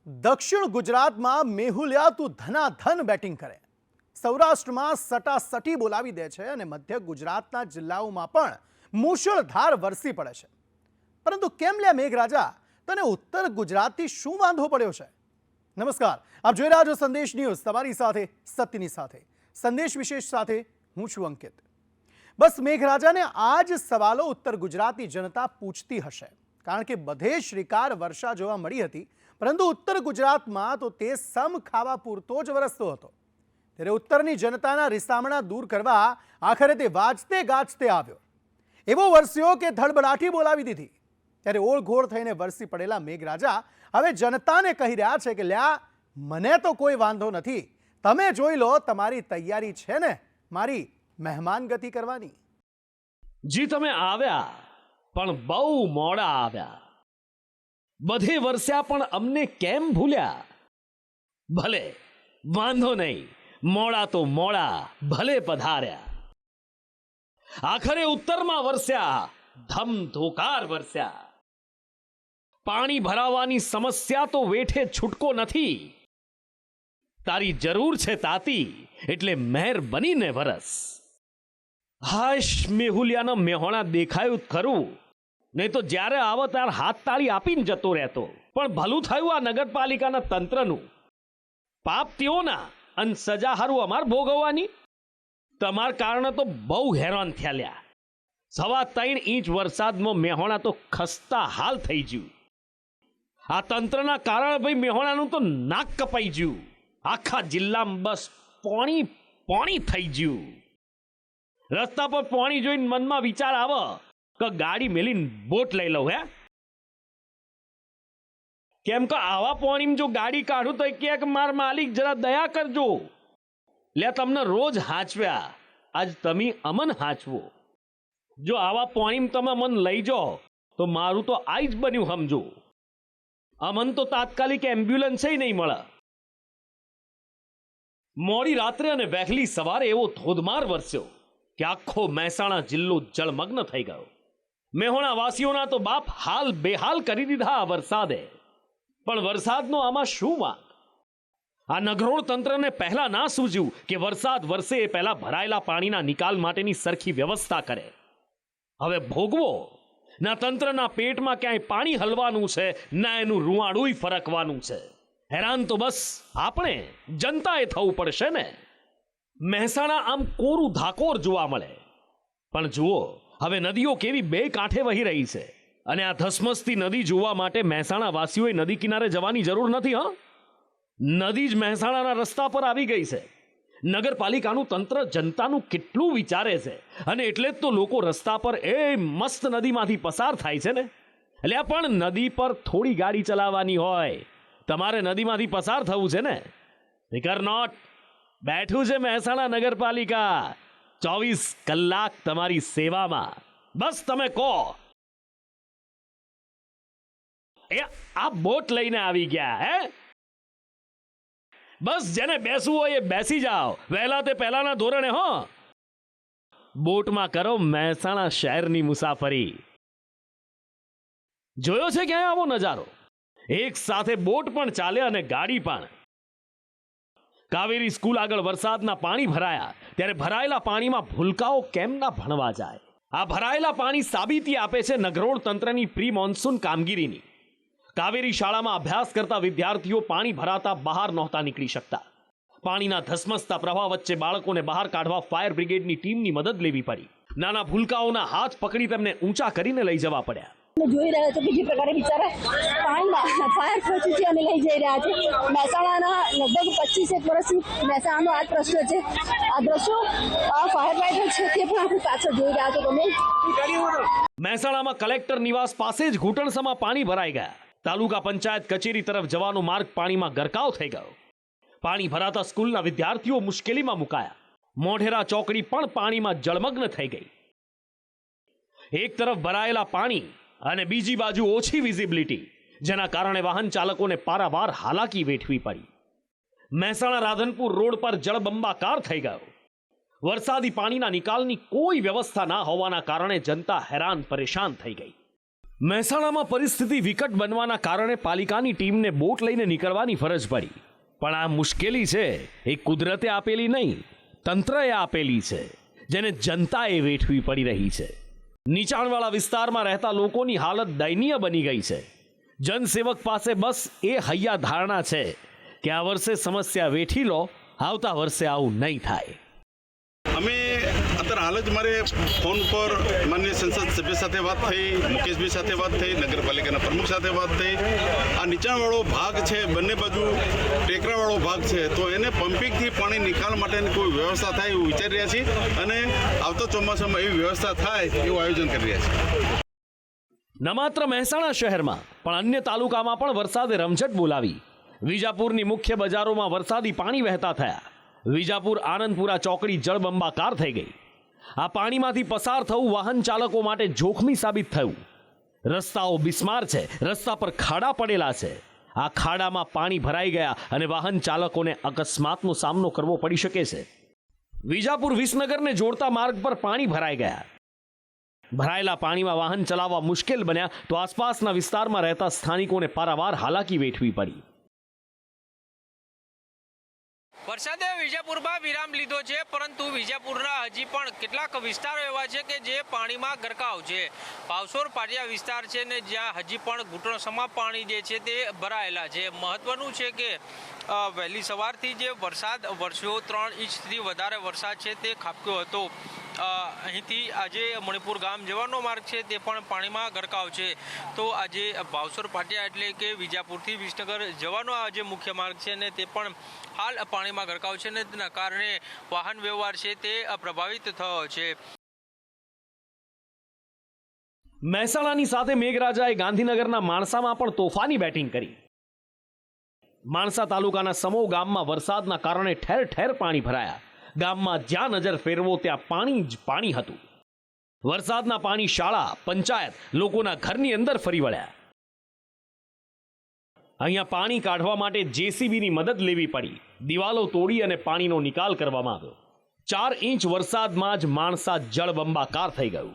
દક્ષિણ ગુજરાતમાં મેહુલિયા તું ધનાધન બેટિંગ કરે, સૌરાષ્ટ્રમાં સટાસટી બોલાવી દે છે અને મધ્ય ગુજરાતના જિલ્લાઓમાં પણ મુશળધાર વરસી પડે છે. પરંતુ કેમ લ્યા મેઘરાજા, તને ઉત્તર ગુજરાતથી શું વાંધો પડ્યો છે? નમસ્કાર, આપ જોઈ રહ્યા છો સંદેશ ન્યૂઝ, તમારી સાથે સત્યની સાથે સંદેશ વિશેષ સાથે હું છું અંકિત. બસ મેઘરાજાને આ જ સવાલો ઉત્તર ગુજરાતની જનતા પૂછતી હશે, કારણ કે બધે શ્રીકાર વર્ષા જોવા મળી હતી, પરંતુ ઉત્તર ગુજરાતમાં તો તે સમ ખાવા પૂરતો જ વરસતો હતો. ત્યારે ઉત્તરની જનતાના રિસામણા દૂર કરવા આખરે તે વાજતે ગાજતે આવ્યો, એવો વરસ્યો કે ધડબડાટી બોલાવી દીધી. ત્યારે ઓળઘોળ થઈને વરસી પડેલા મેઘરાજા હવે જનતાને કહી રહ્યા છે કે લ્યા, મને તો કોઈ વાંધો નથી, તમે જોઈ લો, તમારી તૈયારી છે ને મારી મહેમાનગતિ કરવાની. જી તમે આવ્યા, પણ બહુ મોડા આવ્યા. બધે વરસ્યા પણ અમને કેમ ભૂલ્યા? ભલે વાંધો નહીં, મોડા તો મોડા, ભલે પધાર્યા. આખરે ઉત્તરમાં વરસ્યા, ધમધોકાર વરસ્યા. પાણી ભરાવાની સમસ્યા તો વેઠે છૂટકો નથી. તારી જરૂર છે તાતી, એટલે મહેર બનીને વરસ. હાશ, મેહુલિયાના મેહોણા દેખાયું જ ખરું, નહીં તો જ્યારે આવો ત્યારે હાથ તાળી આપીને જતો રહેતો. પણ ભલું થયું આ નગરપાલિકાના તંત્રનું. પાપ તેઓના અને સજા હારું અમાર ભોગવવાની. તમાર કારણે તો બહુ હેરાન થયા લ્યા. 3.25 ઇંચ વરસાદમાં મેહોણા તો ખસ્તા હાલ થઈ ગયું. આ તંત્રના કારણે ભાઈ મેહોણાનું તો નાક કપાઈ ગયું. આખા જિલ્લામાં બસ પાણી પાણી થઈ ગયું. રસ્તા પર પાણી જોઈને મનમાં વિચાર આવે કે ગાડી મેલીને બોટ લઈ લઉં. કેમ કે આવા પાણીમાં જો ગાડી કાઢું તો કે માર માલિક જરા દયા કરજો, લે તમને રોજ હાચવ્યા, આજ તમે અમન હાચવો. જો આવા પાણીમાં તમે મન લઈ જાઓ તો મારું તો આઈ જ બન્યું સમજો. અમન તો તાત્કાલિક એમ્બ્યુલન્સ નહીં મળે. મોડી રાત્રે અને વહેલી સવારે એવો ધોધમાર વરસ્યો કે આખો મહેસાણા જિલ્લો જળમગ્ન થઈ ગયો. મેહોણા વાસીઓના તો બાપ હાલ બેહાલ કરી દીધા આ વરસાદે. પણ વરસાદનો આમાં શું વાંક? આ નગરોળ તંત્રને પહેલા ના સૂઝ્યું કે વરસાદ વરસે એ પહેલા ભરાયેલા પાણીના નિકાલ માટેની સરખી વ્યવસ્થા કરે. હવે ભોગવો. ના તંત્રના પેટમાં ક્યાંય પાણી હલવાનું છે, ના એનું રૂવાડુંય ફરકવાનું છે. હેરાન તો બસ આપણે જનતાએ થવું પડશે ને. મહેસાણા આમ કોરું ધાકોર જોવા મળે, પણ જુઓ હવે નદીઓ કેવી બે કાંઠે વહી રહી છે. અને આ ધસમસતી નદી જોવા માટે મહેસાણા વાસીઓએ નદી કિનારે જવાની જરૂર નથી. નદી જ મહેસાણાના રસ્તા પર આવી ગઈ છે. નગરપાલિકાનું તંત્ર જનતાનું કેટલું વિચારે છે, અને એટલે જ તો લોકો રસ્તા પર એ મસ્ત નદીમાંથી પસાર થાય છે ને. એટલે પણ નદી પર થોડી ગાડી ચલાવવાની હોય, તમારે નદીમાંથી પસાર થવું છે ને. ફિકર નોટ, બેઠું છે મહેસાણા નગરપાલિકા 24 કલાક તમારી સેવામાં. બસ તમે કહો. એ આ બોટ લઈને આવી ગયા હે. બસ જેને બેસવું હોય એ બેસી જાઓ, વહેલા તે પહેલાના ધોરણે. બોટમાં કરો મહેસાણા શહેરની મુસાફરી. જોયો છે ક્યાંય આવો નજારો? એક સાથે બોટ પણ ચાલે અને ગાડી પણ. કાવેરી સ્કૂલ આગળ વરસાદના પાણી ભરાયા, ત્યારે ભરાયેલા પાણીમાં ભૂલકાઓ કેમ ના ભણવા જાય? આ ભરાયેલા પાણી સાબિતી આપે છે નગરોળ તંત્રની પ્રી મોન્સૂન કામગીરીની. કાવેરી શાળામાં અભ્યાસ કરતા વિદ્યાર્થીઓ પાણી ભરાતા બહાર નહોતા નીકળી શકતા. પાણીના ધસમસતા પ્રવાહ વચ્ચે બાળકોને બહાર કાઢવા ફાયર બ્રિગેડની ટીમની મદદ લેવી પડી. નાના ભૂલકાઓના હાથ પકડી તેમને ઊંચા કરીને લઈ જવા પડ્યા. જોઈ રહ્યા છો કે જે પ્રકારે બિચારા પાણીમાં ફાયર ફોર્સથી અમે લઈ જઈ રહ્યા છે. મહેસાણાના લગભગ 25 વર્ષથી મહેસાણાનો આ જ પ્રશ્ન છે. આ દ્રશ્યો આ ફાયર ફાઈટર છે તે પણ આપણે પાછળ જોઈ રહ્યા છો તમે. મહેસાણામાં કલેક્ટર નિવાસ પાસે જ ઘૂંટણસમાં પાણી ભરાઈ ગયા. તાલુકા પંચાયત કચેરી તરફ જવાનો માર્ગ પાણીમાં ગરકાવ થઈ ગયો. પાણી ભરાતા સ્કૂલના વિદ્યાર્થીઓ મુશ્કેલીમાં મુકાયા. મોઢેરા ચોકડી પણ પાણીમાં જળમગ્ન થઈ ગઈ. એક તરફ ભરાયેલા પાણી અને બીજી બાજુ ઓછી વિઝિબિલિટી, જેના કારણે વાહન ચાલકોને પારાવાર હાલાકી વેઠવી પડી. મહેસાણા રાધનપુર રોડ પર જળબંબાકાર થઈ ગયો. વરસાદી પાણીના નિકાલની કોઈ વ્યવસ્થા ના હોવાના કારણે જનતા હેરાન પરેશાન થઈ ગઈ. મહેસાણામાં પરિસ્થિતિ વિકટ બનવાના કારણે પાલિકાની ટીમને બોટ લઈને નીકળવાની ફરજ પડી, પણ આ મુશ્કેલી છે એ કુદરતે આપેલી નહીં, તંત્રએ આપેલી છે, જેને જનતાએ વેઠવી પડી રહી છે. નીચાણવાળા વિસ્તારમાં રહેતા લોકોની હાલત દયનીય બની ગઈ છે. જનસેવક પાસે બસ એ હૈયા ધારણા છે કે આ વર્ષે સમસ્યા વેઠી લો, આવતા વર્ષે આવું નહીં થાય. અમે અત્યારે હાલ જ મારે ફોન પર માનનીય સંસદ સભ્ય સાથે વાત થઈ, મુકેશભાઈ સાથે વાત થઈ, નગરપાલિકાના પ્રમુખ સાથે વાત થઈ. આ નીચાણવાળો ભાગ છે, બંને બાજુ ટેકરાવાળો ભાગ છે, તો એને પમ્પિંગથી પાણી નિકાલ માટેની કોઈ વ્યવસ્થા થાય એવું વિચારી રહ્યા છીએ અને આવતા ચોમાસામાં એવી વ્યવસ્થા થાય એવું આયોજન કરી રહ્યા છીએ. ન માત્ર મહેસાણા શહેરમાં પણ અન્ય તાલુકામાં પણ વરસાદે રમઝટ બોલાવી. વિજાપુરની મુખ્ય બજારોમાં વરસાદી પાણી વહેતા થયા. વિજાપુર આનંદપુરા ચોકડી જળબંબાકાર થઈ ગઈ. આ પાણીમાંથી પસાર થવું વાહન ચાલકો માટે જોખમી સાબિત થયું. રસ્તાઓ બિસ્માર છે, રસ્તા પર ખાડા પડેલા છે. આ ખાડામાં પાણી ભરાઈ ગયા અને વાહન ચાલકોને અકસ્માતનો સામનો કરવો પડી શકે છે. વિજાપુર વિસનગરને જોડતા માર્ગ પર પાણી ભરાઈ ગયા. ભરાયેલા પાણીમાં વાહન ચલાવવા મુશ્કેલ બન્યા તો આસપાસના વિસ્તારમાં રહેતા સ્થાનિકોને પારાવાર હાલાકી વેઠવી પડી. વરસાદે વિજાપુરમાં વિરામ લીધો છે, પરંતુ વિજાપુરના હજી પણ કેટલાક વિસ્તારો એવા છે કે જે પાણીમાં ગરકાવ છે. ભાવસોર પાટિયા વિસ્તાર છે ને જ્યાં હજી પણ ઘૂંટણસમા પાણી જે છે તે ભરાયેલા છે. મહત્વનું છે કે વહેલી સવારથી જે વરસાદ વરસ્યો, 3 ઇંચથી વધારે વરસાદ છે તે ખાબક્યો હતો. અહીંથી આજે મણિપુર ગામ જવાનો માર્ગ છે તે પણ પાણીમાં ગરકાવ છે. તો આજે ભાવસોર પાટિયા એટલે કે વિજાપુરથી વિસનગર જવાનો આ જે મુખ્ય માર્ગ છે ને તે પણ હાલ પાણીમાં ગરકાવ છે ને તેના કારણે વાહન વ્યવહાર છે તે પ્રભાવિત થયો છે. મહેસાણાની સાથે મેઘરાજાએ ગાંધીનગરના માણસામાં પણ તોફાની બેટિંગ કરી. માણસા તાલુકાના સમો ગામમાં વરસાદના કારણે ઠેર ઠેર પાણી ભરાયા. ગામમાં જ્યાં નજર ફેરવો ત્યાં પાણી જ પાણી હતું. વરસાદના પાણી શાળા, પંચાયત, લોકોના ઘરની અંદર ફરી વળ્યા. અહીંયા પાણી કાઢવા માટે જેસીબીની મદદ લેવી પડી. દિવાલો તોડી અને પાણીનો નિકાલ કરવામાં આવ્યો. 4 ઇંચ વરસાદમાં જ માણસા જળબંબાકાર થઈ ગયું.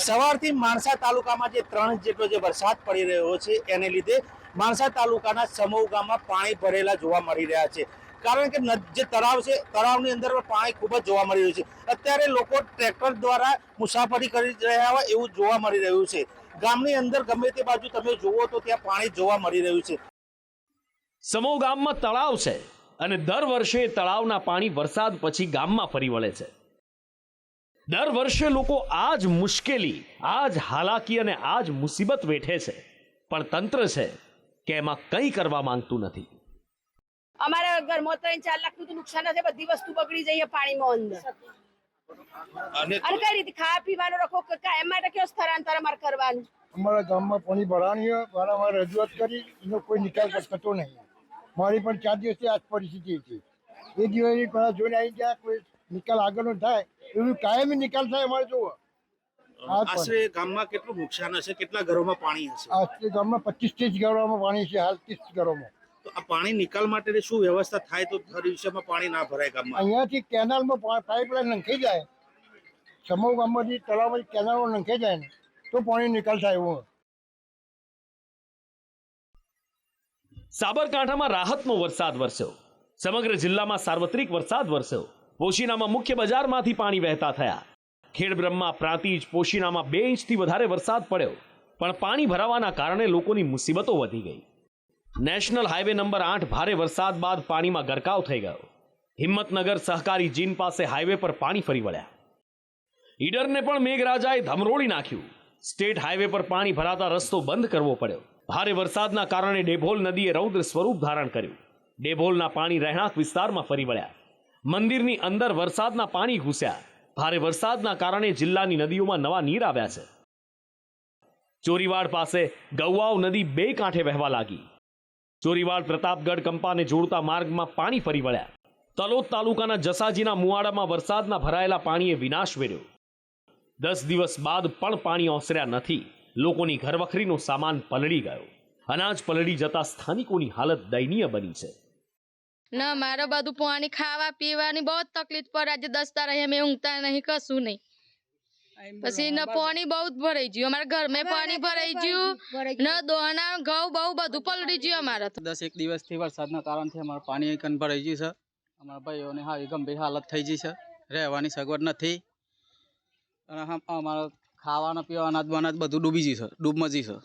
સવારથી માણસા તાલુકામાં જે 3 ઇંચ જેટલો જે વરસાદ પડી રહ્યો છે એને લીધે માણસા તાલુકાના સમૂહ ગામમાં પાણી ભરેલા જોવા મળી રહ્યા છે. કારણ કે જે તળાવ છે, તળાવની અંદર પાણી ખૂબ જ જોવા મળી રહ્યું છે. અત્યારે લોકો ટ્રેક્ટર દ્વારા મુસાફરી કરી રહ્યા હોય એવું જોવા મળી રહ્યું છે. ગામની અંદર ગમે તે બાજુ તમે જુઓ તો ત્યાં પાણી જોવા મળી રહ્યું છે. સમો ગામમાં તળાવ છે અને દર વર્ષે તળાવના પાણી વરસાદ પછી ગામમાં ફરી વળે છે. દર વર્ષે લોકો આ જ મુશ્કેલી, આ જ હાલાકી અને આ જ મુસીબત વેઠે છે, પણ તંત્ર છે કે એમાં કંઈ કરવા માંગતું નથી. અમારા ઘરમાં 3-4 લાખનું તો નુકસાન છે. બધી વસ્તુ બગડી જઈએ પાણીમાં અંદર. અને કઈ રીતે ખાવા પીવાનું રાખો, કાયમ માટે કેવો સ્થળાંતર અમારે કરવાનું? અમારા ગામમાં પાણી ભરાણી વારંવાર રજૂઆત કરી, એનો કોઈ નિકાલ થતો નહીં. મારી પણ 4 દિવસથી આ પરિસ્થિતિ છે. એ દિવસની પેલા જોઈને આવી ગયા, કોઈ નિકાલ આગળનો થાય એવું કાયમી નિકાલ થાય અમારે જોવો. આશરે ગામમાં કેટલું નુકસાન હશે, કેટલા ઘરોમાં પાણી હશે? આ ગામમાં 25-30 ઘરોમાં પાણી છે, હાલ 30 ઘરોમાં. તો આ પાણી નિકાલ માટે શું વ્યવસ્થા થાય તો દર દિવસમાં પાણી ના ભરાય ગામમાં? અહીંયાથી કેનાલમાં પાઇપલાઇન નંખાઈ જાય, સમૂહ ગામમાંથી તળાવમાંથી કેનાલમાં નંખાઈ જાય ને તો પાણી નિકાલ થાય એવું. સાબરકાંઠામાં રાહતનો વરસાદ વરસ્યો. સમગ્ર જિલ્લામાં સાર્વત્રિક વરસાદ વરસ્યો. પોશીનામાં મુખ્ય બજારમાંથી પાણી વહેતા થયા. ખેડબ્રહ્મા, પ્રાંતિજ, પોશીનામાં 2 ઇંચથી વધારે વરસાદ પડ્યો, પણ પાણી ભરાવાના કારણે લોકોની મુસીબતો વધી ગઈ. નેશનલ હાઈવે નંબર 8 ભારે વરસાદ બાદ પાણીમાં ગરકાવ થઈ ગયો. હિંમતનગર સહકારી જીન પાસે હાઈવે પર પાણી ફરી વળ્યા. ઈડરને પણ મેઘરાજાએ ધમરોળી નાખ્યું. સ્ટેટ હાઈવે પર પાણી ભરાતા રસ્તો બંધ કરવો પડ્યો. ભારે વરસાદના કારણે ડેભોલ નદીએ રૌદ્ર સ્વરૂપ ધારણ કર્યું. ડેભોલના પાણી રહેણાંક વિસ્તારમાં ફરી વળ્યા. મંદિરની અંદર વરસાદના પાણી ઘૂસ્યા. ભારે વરસાદના કારણે જિલ્લાની નદીઓમાં નવા નીર આવ્યા છે. ચોરીવાડ પાસે ગૌવાવ નદી 2 કાંઠે વહેવા લાગી. ચોરીવાડ પ્રતાપગઢ કંપાને જોડતા માર્ગમાં પાણી ફરી વળ્યા. તલોદ તાલુકાના જસાજીના મુવાડામાં વરસાદના ભરાયેલા પાણીએ વિનાશ વેર્યો. 10 દિવસ બાદ પણ પાણી ઓસર્યા નથી. લોકોની ઘરવખરીનો સામાન પલળી ગયો. અનાજ પલળી જતા સ્થાનિકોની હાલત દયનીય બની છે. ના મારા બધું પાણી ખાવા પીવાની બહુ તકલીફ પડે. આજે 10 તારીખે અમે ઊંઘતા નહીં, કશું નહીં. પછી ન પાણી બહુ જ ભરાઈ ગયું અમારા ઘર મેં પાણી ભરાઈ ગયું ન દોના ઘઉં બહુ બધું પલળી ગયું અમારે તો 10 દિવસથી વરસાદના કારણથી અમારું પાણી કન ભરાઈ ગયું છે અમારા ભાઈઓને હાવી ગંભીર હાલત થઈ ગઈ છે રહેવાની સગવડ નથી અને અમારા ખાવાના પીવાના અનાજ બધું ડૂબી ગયું છે ડૂબમજી છે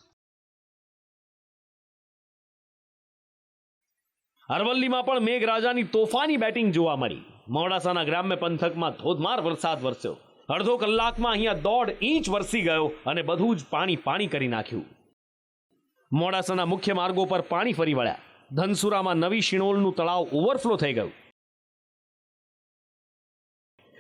અરવલ્લીમાં પણ મેઘરાજાની તોફાની બેટિંગ જોવા મળી મોડાસાના ગ્રામ્ય પંથકમાં ધોધમાર વરસાદ વરસ્યો અડધો કલાકમાં અહીંયા 1.5 ઇંચ વરસી ગયો અને બધું જ પાણી કરી નાખ્યું મોડાસાના મુખ્ય માર્ગો પર પાણી ફરી વળ્યા ધનસુરામાં નવી શિણોલનું તળાવ ઓવરફ્લો થઈ ગયું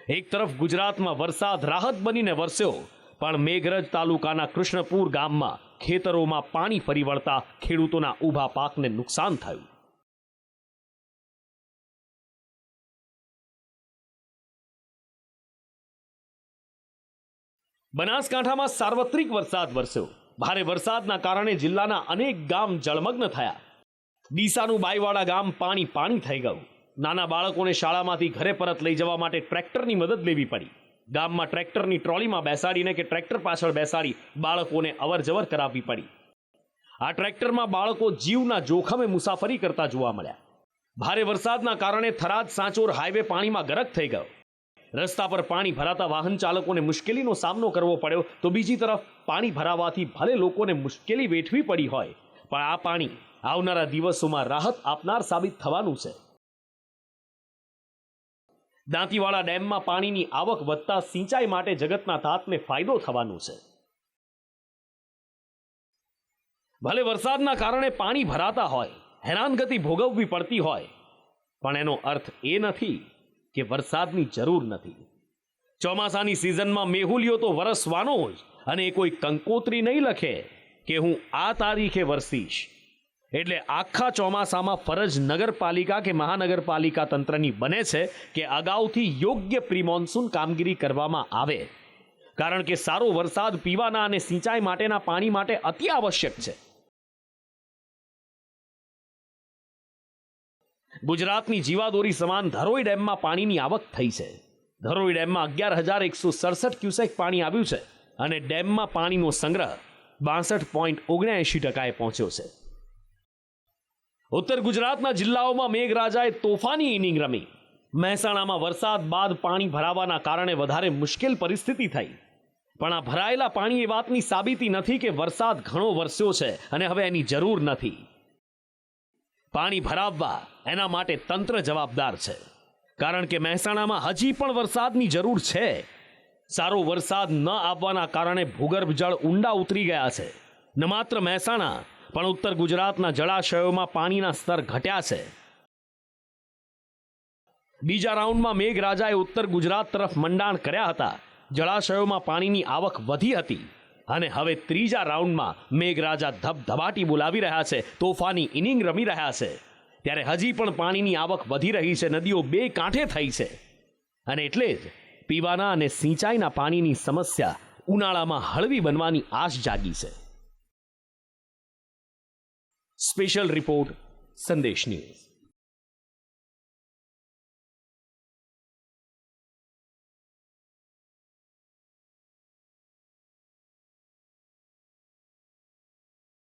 એક તરફ ગુજરાતમાં વરસાદ રાહત બનીને વરસ્યો પણ મેઘરજ તાલુકાના કૃષ્ણપુર ગામમાં ખેતરોમાં પાણી ફરી વળતા ખેડૂતોના ઊભા પાકને નુકસાન થયું બનાસકાંઠામાં સાર્વત્રિક વરસાદ વરસ્યો ભારે વરસાદના કારણે જિલ્લાના અનેક ગામ જળમગ્ન થયા ડીસાનું બાઈવાડા ગામ પાણી થઈ ગયું નાના બાળકોને શાળામાંથી ઘરે પરત લઈ જવા માટે ટ્રેક્ટરની મદદ લેવી પડી ગામમાં ટ્રેક્ટરની ટ્રોલીમાં બેસાડીને કે ટ્રેક્ટર પાછળ બેસાડી બાળકોને અવરજવર કરાવવી પડી આ ટ્રેક્ટરમાં બાળકો જીવના જોખમે મુસાફરી કરતા જોવા મળ્યા ભારે વરસાદના કારણે થરાદ સાંચોર હાઈવે પાણીમાં ગરક થઈ ગયો રસ્તા પર પાણી ભરાતા વાહન ચાલકોને મુશ્કેલીનો સામનો કરવો પડ્યો તો બીજી તરફ પાણી ભરાવાથી ભલે લોકોને મુશ્કેલી વેઠવી પડી હોય પણ આ પાણી આવનારા દિવસોમાં રાહત આપનાર સાબિત થવાનું છે દાંતીવાડા ડેમમાં પાણીની આવક વધતા સિંચાઈ માટે જગતના તાતને ફાયદો થવાનું છે ભલે વરસાદના કારણે પાણી ભરાતા હોય હેરાનગતિ ભોગવવી પડતી હોય પણ એનો અર્થ એ નથી કે વરસાદની જરૂર નથી ચોમાસાની સિઝનમાં મેહુલિયો તો વરસવાનો જ અને કોઈ કંકોત્રી નહીં લખે કે હું આ તારીખે વરસીશ એટલે આખા ચોમાસામાં ફરજ નગરપાલિકા કે મહાનગરપાલિકા તંત્રની બને છે કે અગાઉથી યોગ્ય પ્રી મોન્સૂન કામગીરી કરવામાં આવે કારણ કે સારો વરસાદ પીવાના અને સિંચાઈ માટેના પાણી માટે અતિ આવશ્યક છે ગુજરાતની જીવાદોરી સમાન ધરોઈ ડેમમાં પાણીની આવક થઈ છે ધરોઈ ડેમમાં 11,167 ક્યુસેક પાણી આવ્યું છે અને ડેમમાં પાણીનો સંગ્રહ 62.79% પહોંચ્યો છે ઉત્તર ગુજરાતના જિલ્લાઓમાં મેઘરાજાએ તોફાની ઇનિંગ રમી મહેસાણામાં વરસાદ બાદ પાણી ભરાવાના કારણે વધારે મુશ્કેલ પરિસ્થિતિ થઈ પણ આ ભરાયેલા પાણી એ વાતની સાબિતી નથી કે વરસાદ ઘણો વરસ્યો છે અને હવે એની જરૂર નથી પાણી ભરાવવા એના માટે તંત્ર જવાબદાર છે કારણ કે મહેસાણામાં હજી પણ વરસાદની જરૂર છે સારો વરસાદ ન આવવાના કારણે ભૂગર્ભ જળ ઊંડા ઉતરી ગયા છે ન માત્ર મહેસાણા પણ ઉત્તર ગુજરાતના જળાશયોમાં પાણીના સ્તર ઘટ્યા છે બીજા રાઉન્ડમાં મેઘરાજાએ ઉત્તર ગુજરાત તરફ મંડાણ કર્યા હતા જળાશયોમાં પાણીની આવક વધી હતી અને હવે ત્રીજા રાઉન્ડમાં મેઘરાજા ધબધબાટી બોલાવી રહ્યા છે તોફાની ઇનિંગ રમી રહ્યા છે ત્યારે હજી પણ પાણીની આવક વધી રહી છે નદીઓ બે કાંઠે થઈ છે અને એટલે જ પીવાના અને સિંચાઈના પાણીની સમસ્યા ઉનાળામાં હળવી બનવાની આશ જાગી છે સ્પેશિયલ રિપોર્ટ સંદેશ ન્યૂઝ